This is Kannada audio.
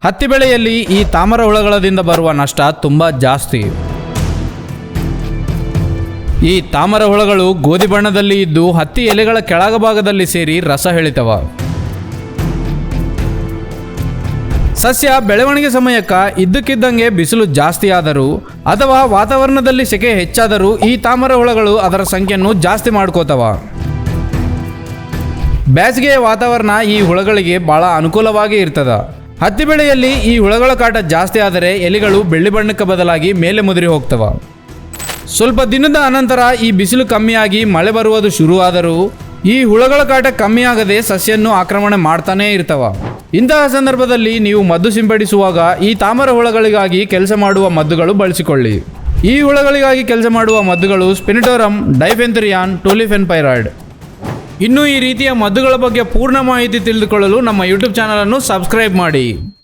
ಹತ್ತಿ ಬೆಳೆಯಲ್ಲಿ ಈ ತಾಮರ ಹುಳಗಳಿಂದ ಬರುವ ನಷ್ಟ ತುಂಬ ಜಾಸ್ತಿ. ಈ ತಾಮರ ಹುಳಗಳು ಗೋಧಿ ಬಣ್ಣದಲ್ಲಿ ಇದ್ದು ಹತ್ತಿ ಎಲೆಗಳ ಕೆಳಭಾಗದಲ್ಲಿ ಸೇರಿ ರಸ ಎಳಿತವ. ಸಸ್ಯ ಬೆಳವಣಿಗೆ ಸಮಯಕ್ಕೆ ಇದ್ದಕ್ಕಿದ್ದಂಗೆ ಬಿಸಿಲು ಜಾಸ್ತಿ ಆದರೂ ಅಥವಾ ವಾತಾವರಣದಲ್ಲಿ ಸೆಕೆ ಹೆಚ್ಚಾದರೂ ಈ ತಾಮರ ಹುಳಗಳು ಅದರ ಸಂಖ್ಯೆಯನ್ನು ಜಾಸ್ತಿ ಮಾಡ್ಕೋತವ. ಬೇಸಿಗೆಯ ವಾತಾವರಣ ಈ ಹುಳಗಳಿಗೆ ಬಹಳ ಅನುಕೂಲವಾಗಿ ಇರ್ತದ. ಹತ್ತಿ ಬೆಳೆಯಲ್ಲಿ ಈ ಹುಳಗಳ ಕಾಟ ಜಾಸ್ತಿ ಆದರೆ ಎಲೆಗಳು ಬೆಳ್ಳಿ ಬಣ್ಣಕ್ಕೆ ಬದಲಾಗಿ ಮೇಲೆ ಮುದುರಿ ಹೋಗ್ತವ. ಸ್ವಲ್ಪ ದಿನದ ಅನಂತರ ಈ ಬಿಸಿಲು ಕಮ್ಮಿಯಾಗಿ ಮಳೆ ಬರುವುದು ಶುರುವಾದರೂ ಈ ಹುಳಗಳ ಕಾಟ ಕಮ್ಮಿಯಾಗದೆ ಸಸ್ಯನ್ನು ಆಕ್ರಮಣ ಮಾಡ್ತಾನೇ ಇರ್ತವ. ಇಂತಹ ಸಂದರ್ಭದಲ್ಲಿ ನೀವು ಮದ್ದು ಸಿಂಪಡಿಸುವಾಗ ಈ ತಾಮರ ಹುಳಗಳಿಗಾಗಿ ಕೆಲಸ ಮಾಡುವ ಮದ್ದುಗಳು ಬಳಸಿಕೊಳ್ಳಿ. ಈ ಹುಳಗಳಿಗಾಗಿ ಕೆಲಸ ಮಾಡುವ ಮದ್ದುಗಳು ಸ್ಪಿನಿಟೋರಮ್, ಡೈಫೆಂಥರಿಯಾನ್, ಟೋಲಿಫೆನ್ಪೈರಾಯ್ಡ್. ಇನ್ನು ಈ ರೀತಿಯ ಮದ್ದುಗಳ ಬಗ್ಗೆ ಪೂರ್ಣ ಮಾಹಿತಿ ತಿಳಿದುಕೊಳ್ಳಲು ನಮ್ಮ ಯೂಟ್ಯೂಬ್ ಚಾನಲನ್ನು ಸಬ್ಸ್ಕ್ರೈಬ್ ಮಾಡಿ.